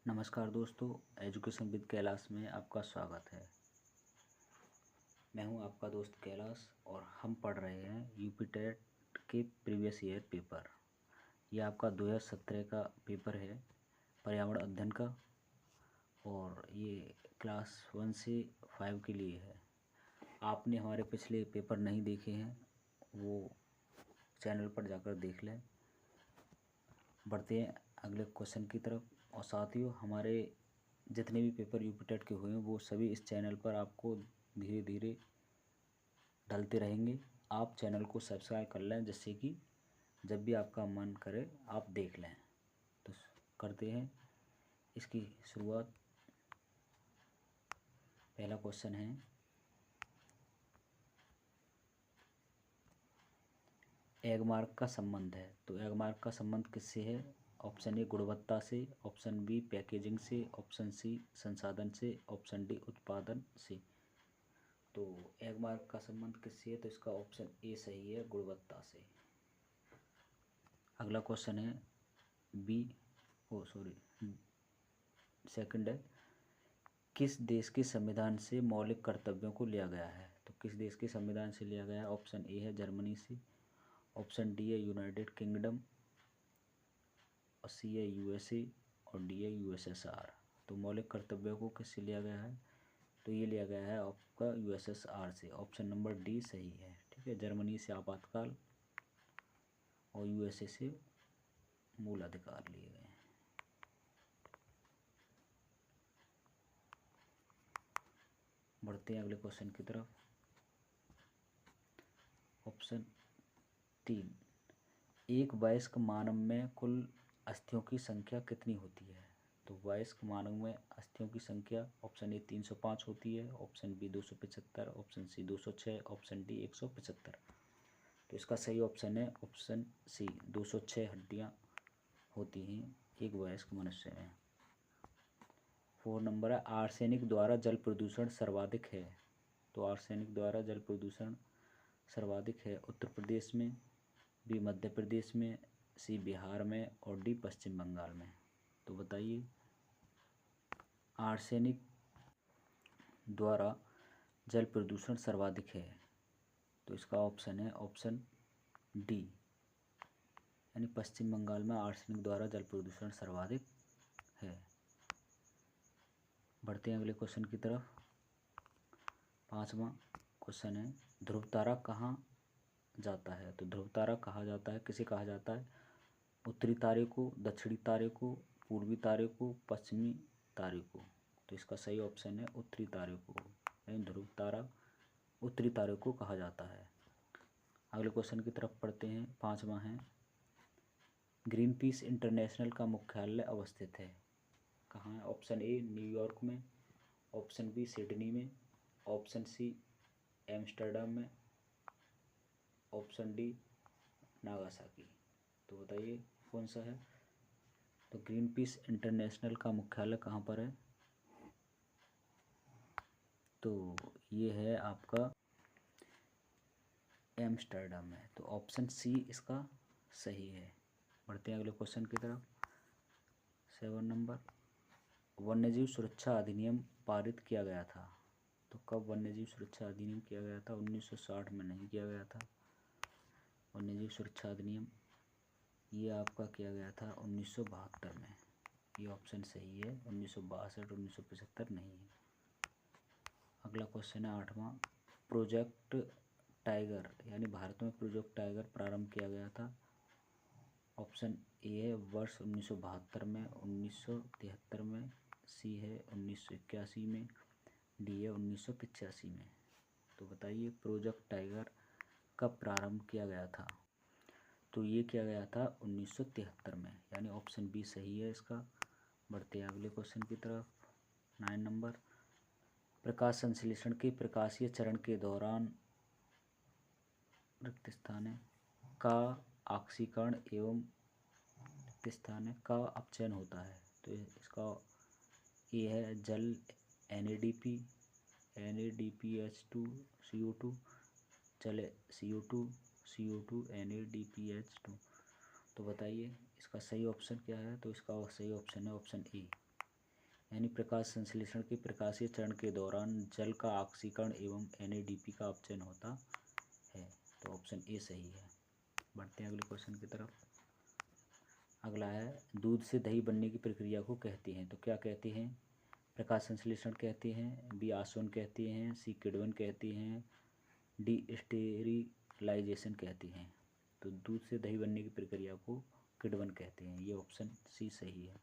नमस्कार दोस्तों, education with Kailash में आपका स्वागत है। मैं हूं आपका दोस्त कैलाश और हम पढ़ रहे हैं यूपी टेट के प्रीवियस ईयर पेपर। यह आपका 2017 का पेपर है पर्यावरण अध्ययन का और ये क्लास 1 से 5 के लिए है। आपने हमारे पिछले पेपर नहीं देखे हैं वो चैनल पर जाकर देख लें। बढ़ते हैं अगले क्वेश्चन की तरफ। और साथियों, हमारे जितने भी पेपर यूपी टेट के हुए हैं वो सभी इस चैनल पर आपको धीरे धीरे डलते रहेंगे। आप चैनल को सब्सक्राइब कर लें जिससे कि जब भी आपका मन करे आप देख लें। तो करते हैं इसकी शुरुआत। पहला क्वेश्चन है, एगमार्क का संबंध है। तो एगमार्क का संबंध किससे है? ऑप्शन ए गुणवत्ता से, ऑप्शन बी पैकेजिंग से, ऑप्शन सी संसाधन से, ऑप्शन डी उत्पादन से। तो एगमार्क का संबंध किससे है? तो इसका ऑप्शन ए सही है, गुणवत्ता से। अगला क्वेश्चन है सेकंड है, किस देश के संविधान से मौलिक कर्तव्यों को लिया गया है? तो किस देश के संविधान से लिया गया है? ऑप्शन ए है जर्मनी से, ऑप्शन डी है यूनाइटेड किंगडम, और सी है यूएसए, और डी है यूएसएसआर। तो मौलिक कर्तव्यों को किससे लिया गया है? तो ये लिया गया है आपका यूएसएसआर से। ऑप्शन नंबर डी सही है। ठीक है, जर्मनी से आपातकाल और यूएसए से मूल अधिकार लिए गए हैं। बढ़ते हैं अगले क्वेश्चन की तरफ। ऑप्शन 3, एक वयस्क मानव में कुल अस्थियों की संख्या कितनी होती है? तो वयस्क मानव में अस्थियों की संख्या ऑप्शन ए 305 होती है, option B 275, option C 206, option D 175। तो इसका सही ऑप्शन है ऑप्शन सी, 206 हड्डियाँ होती हैं एक वयस्क मनुष्य में। 4 नंबर है, आर्सेनिक द्वारा जल प्रदूषण सर्वाधिक है। तो आर्सेनिक द्वारा जल प्रदूषण सर्वाधिक है उत्तर प्रदेश में, बी मध्य प्रदेश में, सी बिहार में, और डी पश्चिम बंगाल में। तो बताइए, आर्सेनिक द्वारा जल प्रदूषण सर्वाधिक है तो इसका ऑप्शन है ऑप्शन डी, यानी पश्चिम बंगाल में आर्सेनिक द्वारा जल प्रदूषण सर्वाधिक है। बढ़ते हैं अगले क्वेश्चन की तरफ। 5वां क्वेश्चन है, ध्रुव तारा कहाँ जाता है? तो ध्रुव तारा कहा जाता है, किसे कहा जाता है? उत्तरी तारे को, दक्षिणी तारे को, पूर्वी तारे को, पश्चिमी तारे को। तो इसका सही ऑप्शन है उत्तरी तारे को, यानी ध्रुव तारा उत्तरी तारे को कहा जाता है। अगले क्वेश्चन की तरफ पढ़ते हैं। 5वां है, ग्रीन पीस इंटरनेशनल का मुख्यालय अवस्थित है कहाँ है? ऑप्शन ए न्यूयॉर्क में, ऑप्शन बी सिडनी में, ऑप्शन सी एम्स्टर्डम में, ऑप्शन डी नागासाकी। तो बताइए कौन सा है? तो ग्रीन पीस इंटरनेशनल का मुख्यालय कहाँ पर है? तो ये है आपका एम्स्टर्डम में। तो ऑप्शन सी इसका सही है। बढ़ते हैं अगले क्वेश्चन की तरफ। 7 नंबर, वन्यजीव सुरक्षा अधिनियम पारित किया गया था। तो कब वन्यजीव सुरक्षा अधिनियम किया गया था? 1960 में नहीं किया गया था वन्यजीव सुरक्षा अधिनियम, ये आपका किया गया था 1972 में। ये ऑप्शन सही है, 1962 1975 नहीं है। अगला क्वेश्चन है 8वां, प्रोजेक्ट टाइगर, यानी भारत में प्रोजेक्ट टाइगर प्रारंभ किया गया था। ऑप्शन ए है वर्ष 1972 में, 1973 में, सी है 1981 में, डी है 1985 में। तो बताइए प्रोजेक्ट टाइगर कब प्रारंभ किया गया था? तो ये किया गया था 1973 में, यानी ऑप्शन बी सही है इसका। बढ़ते हैं अगले क्वेश्चन की तरफ। 9 नंबर, प्रकाश संश्लेषण के प्रकाशीय चरण के दौरान रिक्त स्थान है का ऑक्सीकरण एवं रिक्त स्थान है का अपचयन होता है। तो इसका ये है जल NADP, NADPH2 CO2, जल CO2 NADPH2। तो बताइए इसका सही ऑप्शन क्या है? तो इसका सही ऑप्शन है ऑप्शन ए, यानी प्रकाश संश्लेषण के प्रकाशीय चरण के दौरान जल का ऑक्सीकरण एवं NADP का अपचयन होता है। तो ऑप्शन ए सही है। बढ़ते हैं अगले क्वेश्चन की तरफ। अगला है, दूध से दही बनने की प्रक्रिया को कहते हैं। तो क्या कहते हैं? प्रकाश संश्लेषण कहते हैं, बी आसवन कहते हैं, सी किण्वन कहते हैं, डी स्टेरिलाइजेशन कहते हैं। तो दूध से दही बनने की प्रक्रिया को किण्वन कहते हैं। ये ऑप्शन सी सही है।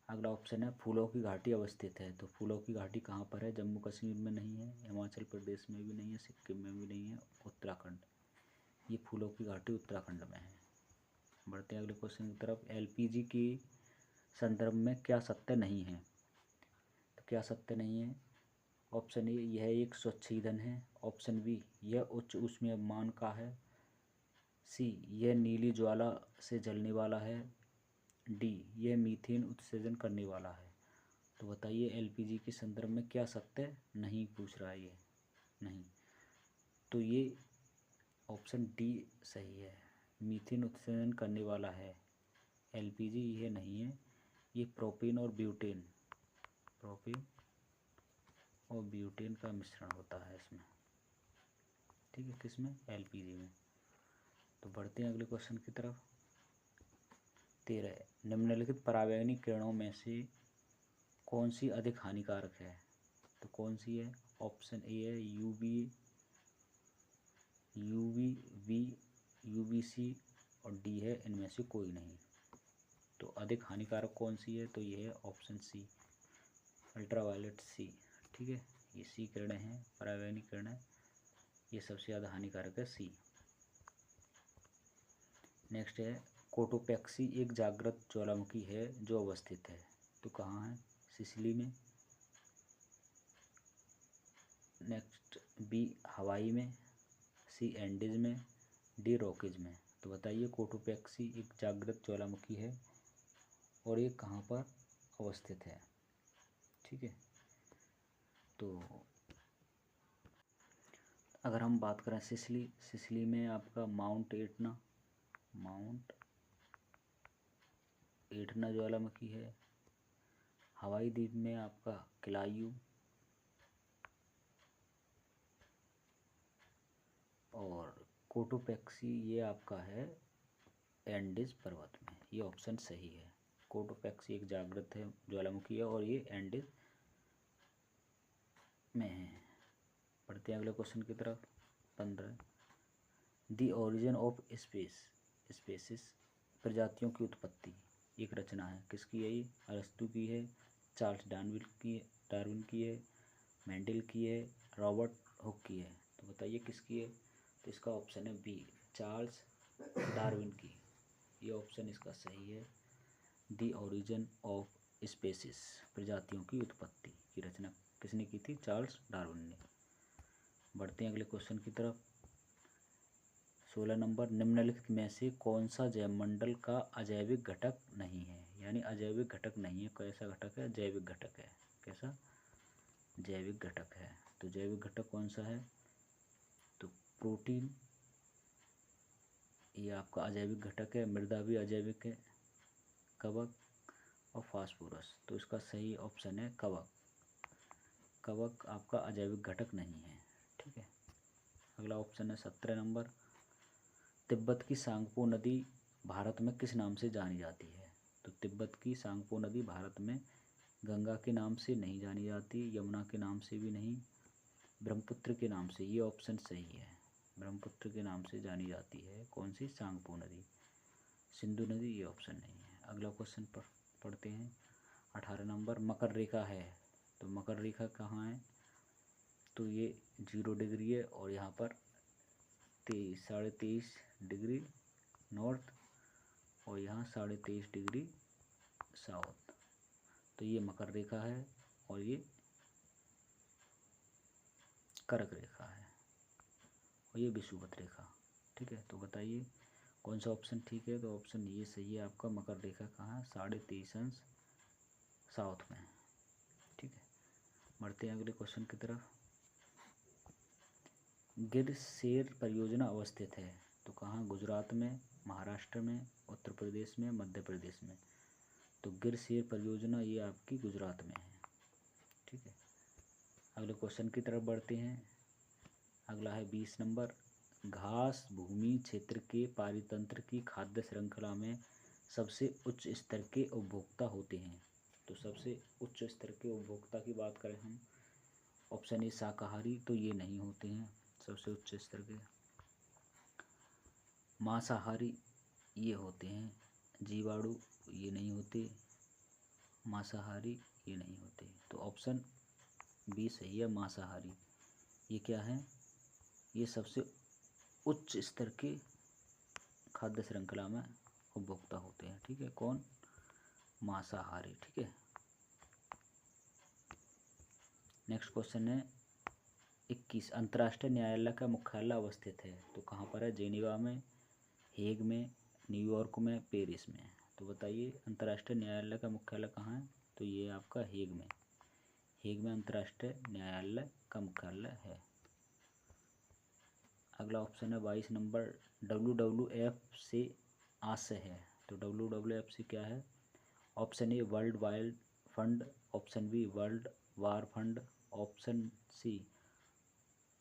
अगला ऑप्शन है, फूलों की घाटी अवस्थित है। तो फूलों की घाटी कहाँ पर है? जम्मू कश्मीर में नहीं है, हिमाचल प्रदेश में भी नहीं है, सिक्किम में भी नहीं है, उत्तराखंड। ये फूलों की घाटी उत्तराखंड में है। बढ़ते हैं अगले क्वेश्चन की तरफ। LPG के संदर्भ में क्या सत्य नहीं है? तो क्या सत्य नहीं है? ऑप्शन ए, यह एक स्वच्छ ईंधन है। ऑप्शन बी, यह उच्च ऊष्मीयमान का है। सी, यह नीली ज्वाला से जलने वाला है। डी, यह मीथेन उत्सर्जन करने वाला है। तो बताइए LPG के संदर्भ में क्या सत्य नहीं पूछ रहा है ये? नहीं। तो ये ऑप्शन डी सही है, मीथेन उत्सर्जन करने वाला है। LPG ये नहीं है, ये प्रोपेन और ब्यूटेन का मिश्रण होता है इसमें। ठीक है, किसमें? LPG में। तो बढ़ते हैं अगले क्वेश्चन की तरफ। 13, निम्नलिखित परावैंगनिक किरणों में से कौन सी अधिक हानिकारक है? तो कौन सी है? ऑप्शन ए है UVB, UVC और डी है इनमें से कोई नहीं। तो अधिक हानिकारक कौन सी है? तो ये है ऑप्शन सी, अल्ट्रावायलेट सी। ठीक है, ये सी किरणें हैं, परावैंगनिक किरणें, ये सबसे ज़्यादा हानिकारक है सी। नेक्स्ट है, कोटोपैक्सी एक जागृत ज्वालामुखी है जो अवस्थित है। तो कहाँ है? सिसिली में। नेक्स्ट बी, हवाई में, सी, एंडीज में, डी, रॉकीज में। तो बताइए कोटोपैक्सी एक जागृत ज्वालामुखी है और ये कहाँ पर अवस्थित है? ठीक है, तो अगर हम बात करें सिसिली में आपका माउंट एटना ज्वालामुखी है। हवाई द्वीप में आपका किलायू, और कोटोपैक्सी ये आपका है एंडीज पर्वत में। ये ऑप्शन सही है, कोटोपैक्सी एक जागृत है ज्वालामुखी है और ये एंडीज में है। पढ़ते हैं अगले क्वेश्चन की तरफ। 15, द ओरिजिन ऑफ स्पेसिस, प्रजातियों की उत्पत्ति, एक रचना है। किसकी है ये? अरस्तु की है, चार्ल्स डार्विन की है, मेंडल की है, रॉबर्ट हुक की है। तो बताइए किसकी है? तो इसका ऑप्शन है बी, चार्ल्स डार्विन की। ये ऑप्शन इसका सही है। द ओरिजिन ऑफ स्पेसिस, प्रजातियों की उत्पत्ति की रचना किसने की थी? चार्ल्स डार्विन ने। बढ़ते हैं अगले क्वेश्चन की तरफ। 16 नंबर, निम्नलिखित में से कौन सा जैवमंडल का अजैविक घटक नहीं है? यानी अजैविक घटक नहीं है, कैसा घटक है? जैविक घटक है। कैसा? जैविक घटक है। तो जैविक घटक कौन सा है? तो प्रोटीन, ये आपका अजैविक घटक है। मृदा भी अजैविक है। कवक और फास्फोरस। तो इसका सही ऑप्शन है कवक। कवक आपका अजैविक घटक नहीं है। ठीक है, अगला ऑप्शन है 17 नंबर, तिब्बत की सांगपो नदी भारत में किस नाम से जानी जाती है? तो तिब्बत की सांगपो नदी भारत में गंगा के नाम से नहीं जानी जाती, यमुना के नाम से भी नहीं, ब्रह्मपुत्र के नाम से। ये ऑप्शन सही है, ब्रह्मपुत्र के नाम से जानी जाती है। कौन सी? सांगपो नदी। सिंधु नदी ये ऑप्शन नहीं है। अगला क्वेश्चन पढ़ते हैं। 18 नंबर, मकर रेखा है। तो मकर रेखा कहाँ है? तो ये 0 डिग्री है और यहाँ पर 23.5 डिग्री नॉर्थ और यहाँ 23.5 डिग्री साउथ। तो ये मकर रेखा है और ये कर्क रेखा है और ये विषुवत रेखा। ठीक है, तो बताइए कौन सा ऑप्शन ठीक है? तो ऑप्शन ये सही है आपका, मकर रेखा कहाँ है? 23.5 साउथ में। ठीक है, बढ़ते हैं अगले क्वेश्चन की तरफ। गिर शेर परियोजना अवस्थित है। तो कहाँ? गुजरात में, महाराष्ट्र में, उत्तर प्रदेश में, मध्य प्रदेश में। तो गिर शेर परियोजना ये आपकी गुजरात में है। ठीक है, अगले क्वेश्चन की तरफ बढ़ते हैं। अगला है 20 नंबर। घास भूमि क्षेत्र के पारितंत्र की खाद्य श्रृंखला में सबसे उच्च स्तर के उपभोक्ता होते हैं। तो सबसे उच्च स्तर के उपभोक्ता की बात करें हम, ऑप्शन ए शाकाहारी, तो ये नहीं होते हैं सबसे उच्च स्तर के। मांसाहारी ये होते हैं। जीवाणु ये नहीं होते। मांसाहारी ये नहीं होते। तो ऑप्शन बी सही है, मांसाहारी। ये क्या है? ये सबसे उच्च स्तर के खाद्य श्रृंखला में उपभोक्ता होते हैं। ठीक है, कौन? मांसाहारी। ठीक है, नेक्स्ट क्वेश्चन है 21। अंतर्राष्ट्रीय न्यायालय का मुख्यालय अवस्थित है। तो कहाँ पर है? जेनीवा में, हेग में, न्यूयॉर्क में, पेरिस में। तो बताइए अंतर्राष्ट्रीय न्यायालय का मुख्यालय कहाँ है? तो ये आपका हेग में। हेग में अंतर्राष्ट्रीय न्यायालय का मुख्यालय है। अगला ऑप्शन है 22 नंबर। WWF से आशय है। तो WWF से क्या है? Option A world wild fund, option B world war fund, option C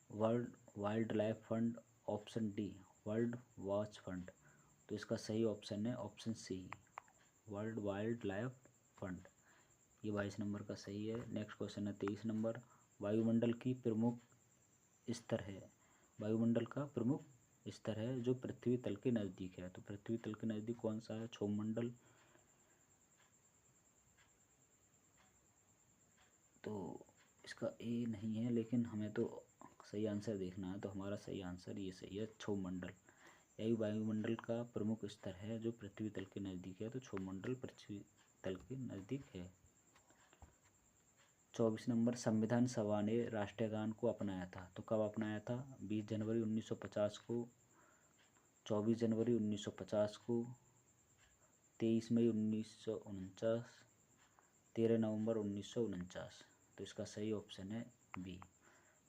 world wild life fund, option D world watch fund. तो इसका सही ऑप्शन है option C, world wild life fund. ये 22 नंबर का सही है। नेक्स्ट क्वेश्चन है 23 number. वायुमंडल की प्रमुख स्तर है। वायुमंडल का प्रमुख स्तर है जो पृथ्वी तल के नज़दीक है। तो पृथ्वी तल के नज़दीक कौन सा है? क्षोभमंडल। तो इसका ए नहीं है, लेकिन हमें तो सही आंसर देखना है। तो हमारा सही आंसर ये सही है, क्षोभमंडल। यही वायुमंडल का प्रमुख स्तर है जो पृथ्वी तल के नज़दीक है। तो क्षोभमंडल पृथ्वी तल के नज़दीक है। 24 नंबर। संविधान सभा ने राष्ट्रीय गान को अपनाया था। तो कब अपनाया था? 20 जनवरी 1950 को, 24 जनवरी 1950 को, 23 मई 1949, 13 नवंबर 1949। तो इसका सही ऑप्शन है बी,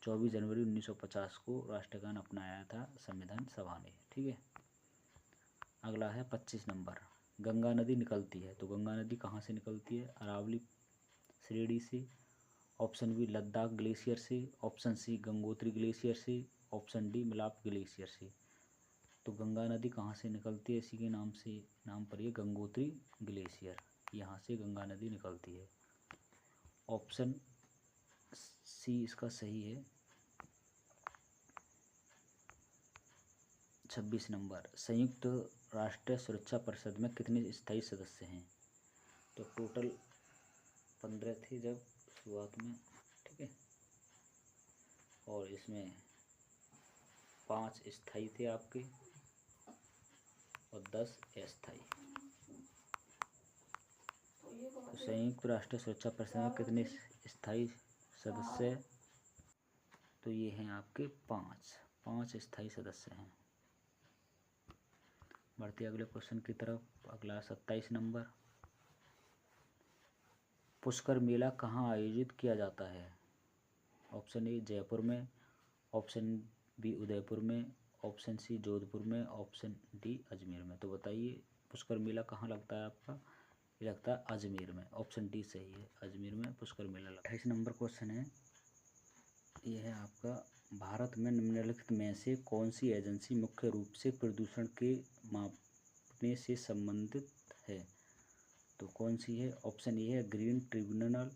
24 जनवरी 1950 को राष्ट्रीय गान अपनाया था संविधान सभा ने। ठीक है, अगला है 25 नंबर। गंगा नदी निकलती है। तो गंगा नदी कहाँ से निकलती है? अरावली श्रेणी से, ऑप्शन बी लद्दाख ग्लेशियर से, ऑप्शन सी गंगोत्री ग्लेशियर से, ऑप्शन डी मिलाप ग्लेशियर से। तो गंगा नदी कहाँ से निकलती है? इसी के नाम पर ये गंगोत्री ग्लेशियर, यहाँ से गंगा नदी निकलती है। ऑप्शन सी इसका सही है। 26 नंबर। संयुक्त राष्ट्र सुरक्षा परिषद में कितने स्थायी सदस्य हैं? तो टोटल 15 थे जब शुरुआत में। ठीक है, और इसमें 5 स्थायी थे आपके और 10 अस्थायी। तो संयुक्त राष्ट्र सुरक्षा परिषद में कितने स्थायी सदस्य हैं? तो ये हैं आपके 5 स्थायी सदस्य हैं। बढ़ते अगले क्वेश्चन की तरफ। अगला 27 नंबर। पुष्कर मेला कहाँ आयोजित किया जाता है? ऑप्शन ए जयपुर में, ऑप्शन बी उदयपुर में, ऑप्शन सी जोधपुर में, ऑप्शन डी अजमेर में। तो बताइए पुष्कर मेला कहाँ लगता है आपका? ये लगता है अजमेर में। ऑप्शन डी सही है, अजमेर में पुष्कर मेला लगता है। 28 नंबर क्वेश्चन है, ये है आपका, भारत में निम्नलिखित में से कौन सी एजेंसी मुख्य रूप से प्रदूषण के मापने से संबंधित है? तो कौन सी है? ऑप्शन ए है ग्रीन ट्रिब्यूनल,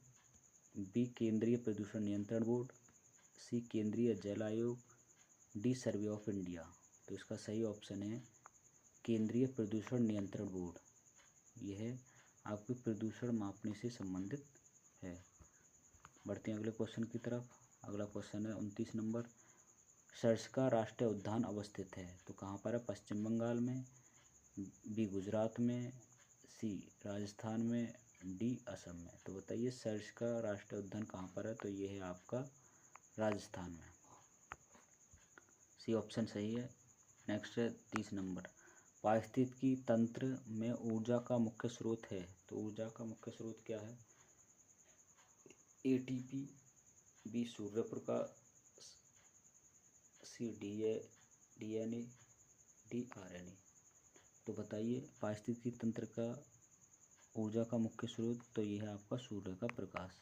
बी केंद्रीय प्रदूषण नियंत्रण बोर्ड, सी केंद्रीय जल आयोग, डी सर्वे ऑफ इंडिया। तो इसका सही ऑप्शन है केंद्रीय प्रदूषण नियंत्रण बोर्ड। यह आपके प्रदूषण मापने से संबंधित है। बढ़ते हैं अगले क्वेश्चन की तरफ। अगला क्वेश्चन है 29 नंबर। सर्सिका राष्ट्रीय उद्यान अवस्थित है। तो कहाँ पर है? पश्चिम बंगाल में, बी गुजरात में, सी राजस्थान में, डी असम में। तो बताइए सर्सिका राष्ट्रीय उद्यान कहाँ पर है? तो ये है आपका राजस्थान में। सी ऑप्शन सही है। नेक्स्ट है 30 नंबर। पारिस्थितिकी तंत्र में ऊर्जा का मुख्य स्रोत है। तो ऊर्जा का मुख्य स्रोत क्या है? ATP, बी सूर्य प्रकाश, सी DNA, डी RNA। तो बताइए पारिस्थितिकी तंत्र का ऊर्जा का मुख्य स्रोत तो ये है आपका सूर्य का प्रकाश।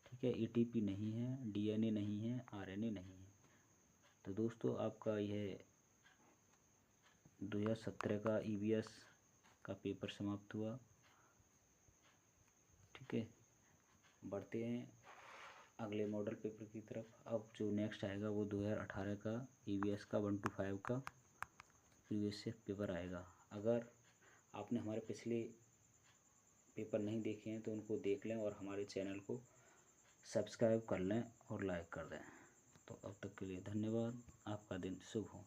ठीक है, एटीपी नहीं है, डीएनए नहीं है, आरएनए नहीं है। तो दोस्तों आपका यह 2017 का ईवीएस का पेपर समाप्त हुआ। ठीक है, बढ़ते हैं अगले मॉडल पेपर की तरफ। अब जो नेक्स्ट आएगा वो 2018 का ईवीएस का 1 to 5 का प्रीवियस से पेपर आएगा। अगर आपने हमारे पिछले पेपर नहीं देखे हैं तो उनको देख लें और हमारे चैनल को सब्सक्राइब कर लें और लाइक कर दें। तो अब तक के लिए धन्यवाद। आपका दिन शुभ हो।